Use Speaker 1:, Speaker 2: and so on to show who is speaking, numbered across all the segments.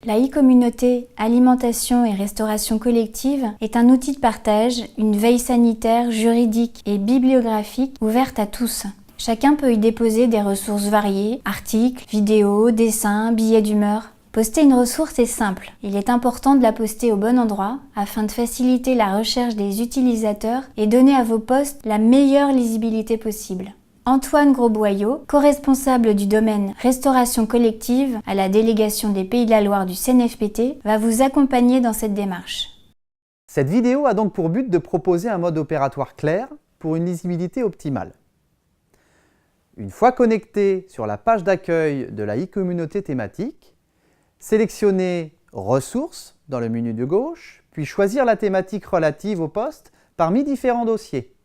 Speaker 1: La e-communauté alimentation et restauration collective est un outil de partage, une veille sanitaire, juridique et bibliographique ouverte à tous. Chacun peut y déposer des ressources variées, articles, vidéos, dessins, billets d'humeur. Poster une ressource est simple. Il est important de la poster au bon endroit afin de faciliter la recherche des utilisateurs et donner à vos posts la meilleure lisibilité possible. Antoine Grosboyau, co-responsable du domaine Restauration collective à la délégation des Pays de la Loire du CNFPT, va vous accompagner dans cette démarche.
Speaker 2: Cette vidéo a donc pour but de proposer un mode opératoire clair pour une lisibilité optimale. Une fois connecté sur la page d'accueil de la e-communauté thématique, sélectionnez « Ressources » dans le menu de gauche, puis choisir la thématique relative au poste parmi différents dossiers.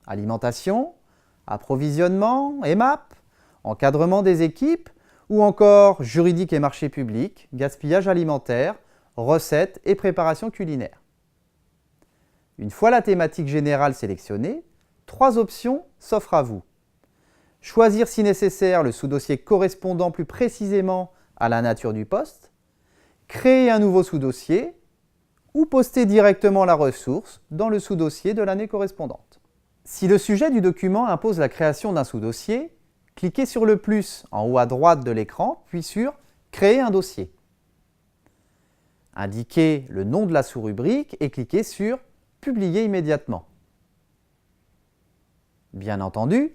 Speaker 2: Alimentation, approvisionnement, EMAP, encadrement des équipes ou encore juridique et marché public, gaspillage alimentaire, recettes et préparation culinaire. Une fois la thématique générale sélectionnée, 3 options s'offrent à vous. Choisir si nécessaire le sous-dossier correspondant plus précisément à la nature du poste, créer un nouveau sous-dossier ou poster directement la ressource dans le sous-dossier de l'année correspondante. Si le sujet du document impose la création d'un sous-dossier, cliquez sur le plus en haut à droite de l'écran, puis sur « Créer un dossier ». Indiquez le nom de la sous-rubrique et cliquez sur « Publier immédiatement ». Bien entendu,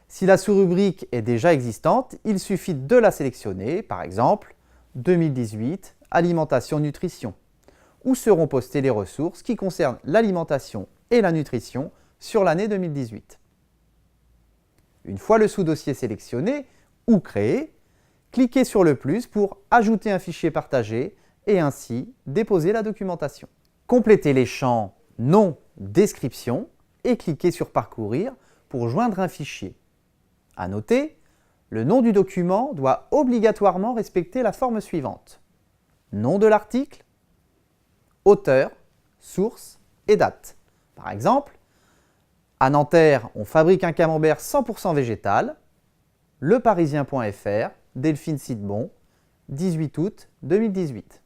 Speaker 2: si la sous-rubrique est déjà existante, il suffit de la sélectionner, par exemple « 2018 Alimentation-Nutrition », où seront postées les ressources qui concernent l'alimentation et la nutrition sur l'année 2018. Une fois le sous-dossier sélectionné ou créé, cliquez sur le plus pour ajouter un fichier partagé et ainsi déposer la documentation. Complétez les champs nom, description et cliquez sur Parcourir pour joindre un fichier. À noter, le nom du document doit obligatoirement respecter la forme suivante: nom de l'article, auteur, source et date. Par exemple, à Nanterre, on fabrique un camembert 100% végétal. Leparisien.fr, Delphine Sidbon, 18 août 2018.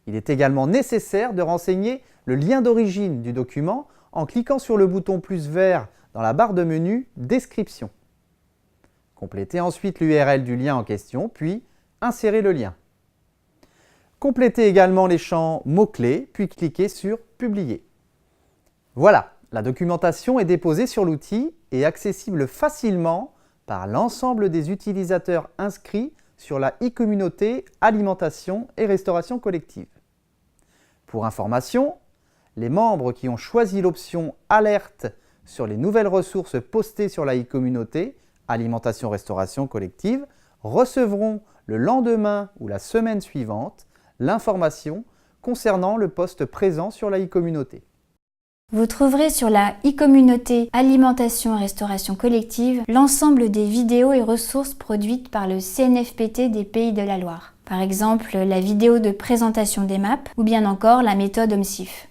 Speaker 2: Il est également nécessaire de renseigner le lien d'origine du document en cliquant sur le bouton plus vert dans la barre de menu « Description ». Complétez ensuite l'URL du lien en question, puis insérez le lien. Complétez également les champs mots-clés, puis cliquez sur « Publier ». Voilà, la documentation est déposée sur l'outil et accessible facilement par l'ensemble des utilisateurs inscrits sur la e-communauté alimentation et restauration collective. Pour information, les membres qui ont choisi l'option « Alerte » sur les nouvelles ressources postées sur la e-communauté alimentation-restauration collective recevront le lendemain ou la semaine suivante l'information concernant le poste présent sur la e-communauté.
Speaker 1: Vous trouverez sur la e-communauté alimentation et restauration collective l'ensemble des vidéos et ressources produites par le CNFPT des Pays de la Loire. Par exemple, la vidéo de présentation des MAP ou bien encore la méthode OMSIF.